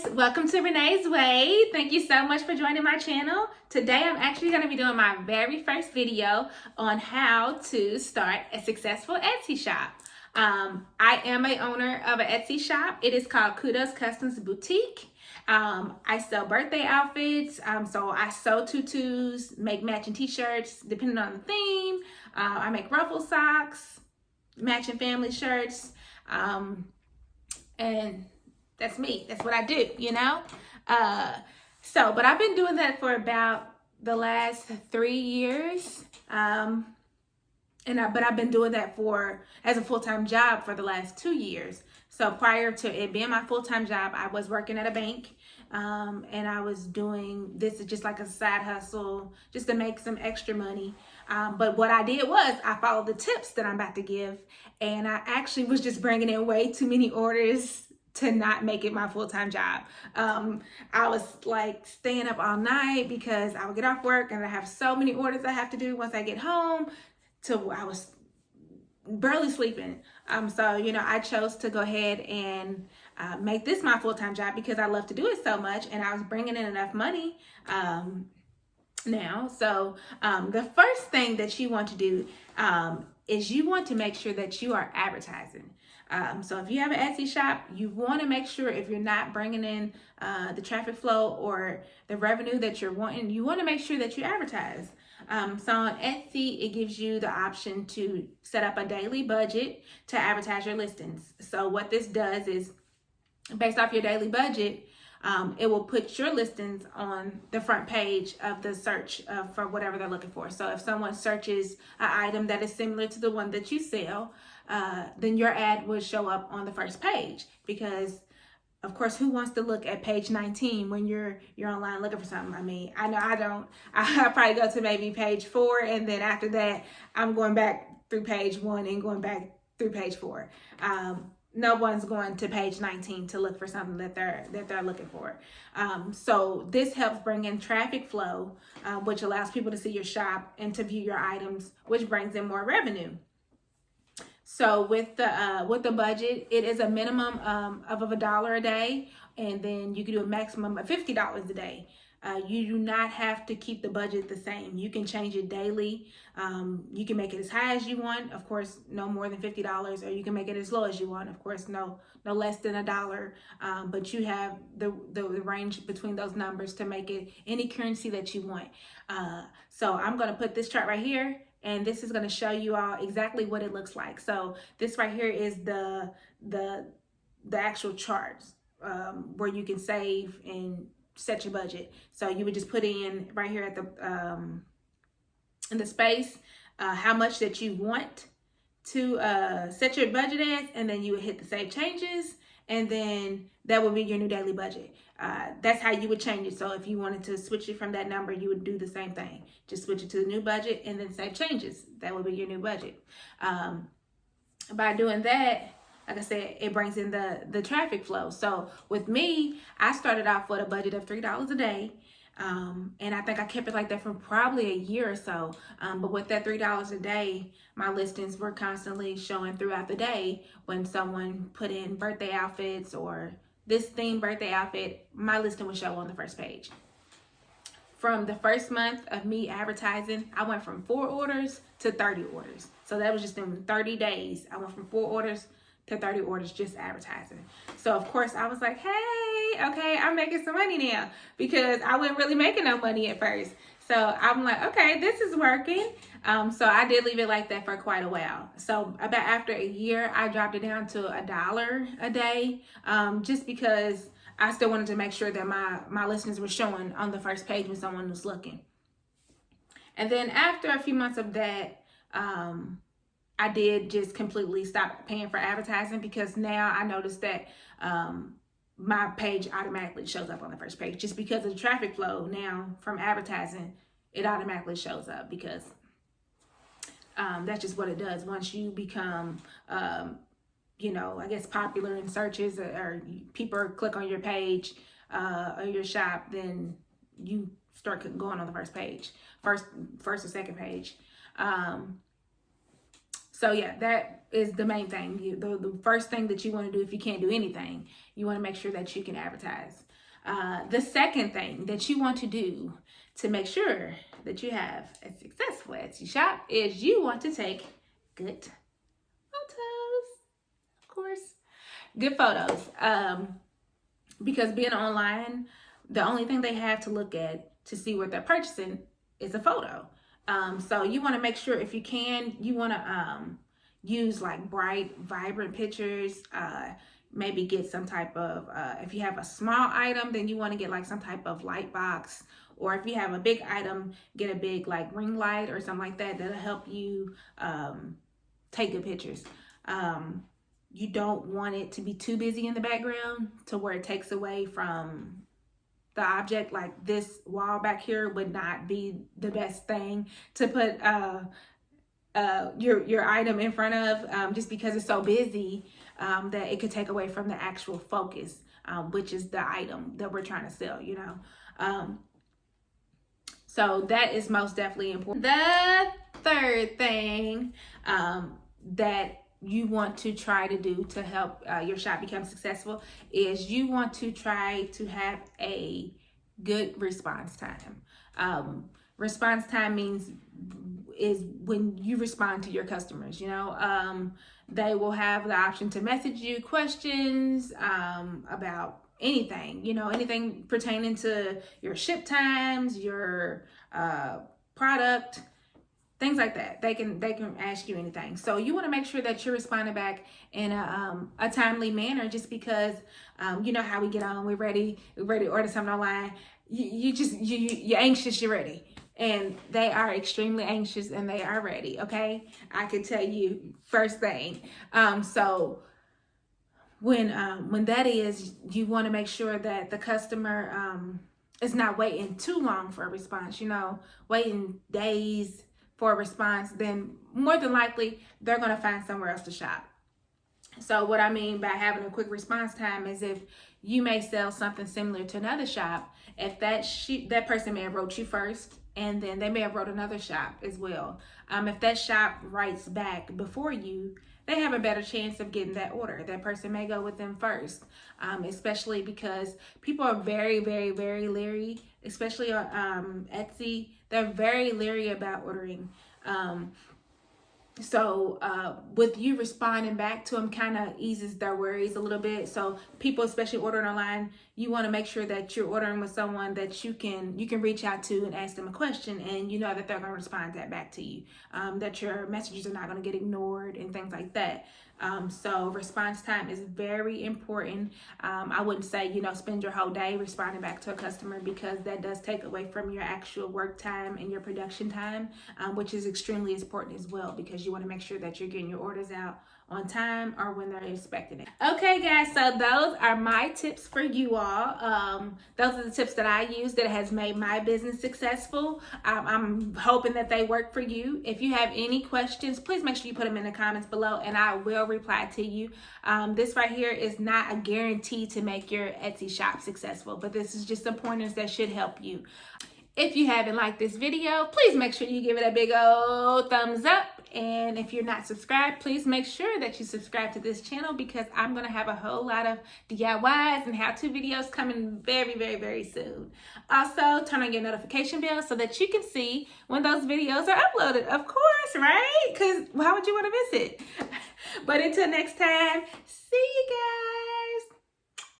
welcome to Renee's Way. Thank you so much for joining my channel. Today I'm actually going to be doing my very first video on how to start a successful Etsy shop. I am a owner of an Etsy shop. It is called Kudos Customs Boutique. I sell birthday outfits, so I sew tutus, make matching t-shirts depending on the theme. I make ruffle socks, matching family shirts, and that's me. That's what I do, you know? But I've been doing that for about the last 3 years. But I've been doing that as a full-time job for the last 2 years. So prior to it being my full-time job, I was working at a bank, and I was doing this just like a side hustle, just to make some extra money. But what I did was I followed the tips that I'm about to give, and I actually was just bringing in way too many orders to not make it my full-time job. I was like staying up all night because I would get off work and I have so many orders I have to do once I get home. I was barely sleeping. So, I chose to go ahead and make this my full-time job because I love to do it so much, and I was bringing in enough money now. So the first thing that you want to do is you want to make sure that you are advertising. So if you have an Etsy shop, you want to make sure if you're not bringing in the traffic flow or the revenue that you're wanting, you want to make sure that you advertise. So on Etsy, it gives you the option to set up a daily budget to advertise your listings. So what this does is, based off your daily budget, it will put your listings on the front page of the search for whatever they're looking for. So if someone searches an item that is similar to the one that you sell, then your ad will show up on the first page, because of course, who wants to look at page 19 when you're online looking for something? I mean, I know I don't. I probably go to maybe page 4, and then after that, I'm going back through page 1 and going back through page 4. No one's going to page 19 to look for something that they're looking for. So this helps bring in traffic flow, which allows people to see your shop and to view your items, which brings in more revenue. So with the budget, it is a minimum of $1 a day, and then you can do a maximum of $50 a day. You do not have to keep the budget the same. You can change it daily. You can make it as high as you want, of course, no more than $50, or you can make it as low as you want, of course, no less than $1. But you have the range between those numbers to make it any currency that you want. So I'm going to put this chart right here, and this is going to show you all exactly what it looks like. So this right here is the actual charts where you can save and set your budget. So you would just put in right here at the in the space how much that you want to set your budget as, and then you would hit the save changes, and then that would be your new daily budget. That's how you would change it. So if you wanted to switch it from that number, you would do the same thing. Just switch it to the new budget and then save changes. That would be your new budget. By doing that, like I said, it brings in the traffic flow. So with me, I started off with a budget of $3 a day. And I think I kept it like that for probably a year or so. But with that $3 a day, my listings were constantly showing throughout the day. When someone put in birthday outfits or this themed birthday outfit, my listing would show on the first page. From the first month of me advertising, I went from 4 orders to 30 orders. So that was just in 30 days. I went from 4 orders to 30 orders just advertising. So of course I was like, hey, okay, I'm making some money now, because I wasn't really making no money at first. So I'm like, okay, this is working. So I did leave it like that for quite a while. So about after a year, I dropped it down to $1 a day, just because I still wanted to make sure that my listings were showing on the first page when someone was looking. And then after a few months of that, I did just completely stop paying for advertising, because now I noticed that my page automatically shows up on the first page just because of the traffic flow. Now from advertising, it automatically shows up, because that's just what it does. Once you become, I guess popular in searches, or people click on your page or your shop, then you start going on the first page, first or second page. So yeah, that is the main thing. The first thing that you want to do, if you can't do anything, you want to make sure that you can advertise. The second thing that you want to do to make sure that you have a successful Etsy shop is you want to take good photos, of course. Good photos. Because being online, the only thing they have to look at to see what they're purchasing is a photo. So you want to make sure, if you can, you want to use like bright, vibrant pictures. Maybe get some type of, if you have a small item, then you want to get like some type of light box. Or if you have a big item, get a big like ring light or something like that. That'll help you take good pictures. You don't want it to be too busy in the background to where it takes away from the object. Like this wall back here would not be the best thing to put your item in front of, just because it's so busy that it could take away from the actual focus, which is the item that we're trying to sell, you know. So that is most definitely important. The third thing that you want to try to do to help your shop become successful is you want to try to have a good response time. Response time is when you respond to your customers, you know. They will have the option to message you questions about anything, you know, anything pertaining to your ship times, your product, things like that. They can ask you anything. So you want to make sure that you're responding back in a timely manner, just because you know how we get on. We're ready to order something online. You're anxious, you're ready. And they are extremely anxious and they are ready, okay? I can tell you first thing. So when that is, you want to make sure that the customer is not waiting too long for a response, you know, waiting days for a response. Then more than likely they're going to find somewhere else to shop. So what I mean by having a quick response time is, if you may sell something similar to another shop, if that person may have wrote you first, and then they may have wrote another shop as well. If that shop writes back before you, they have a better chance of getting that order. That person may go with them first, especially because people are very, very, very leery, especially on Etsy. They're very leery about ordering. So with you responding back to them kind of eases their worries a little bit. So people, especially ordering online, you want to make sure that you're ordering with someone that you can reach out to and ask them a question, and you know that they're going to respond that back to you, that your messages are not going to get ignored and things like that. So response time is very important. I wouldn't say, you know, spend your whole day responding back to a customer, because that does take away from your actual work time and your production time, which is extremely important as well, because you want to make sure that you're getting your orders out on time or when they're expecting it. Okay guys, so those are my tips for you all. Those are the tips that I use that has made my business successful. I'm hoping that they work for you. If you have any questions, please make sure you put them in the comments below and I will reply to you. This right here is not a guarantee to make your Etsy shop successful, but this is just some pointers that should help you. If you haven't liked this video, please make sure you give it a big old thumbs up. And if you're not subscribed, please make sure that you subscribe to this channel, because I'm going to have a whole lot of DIYs and how-to videos coming very, very, very soon. Also, turn on your notification bell so that you can see when those videos are uploaded. Of course, right? Because why would you want to miss it? But until next time, see you guys.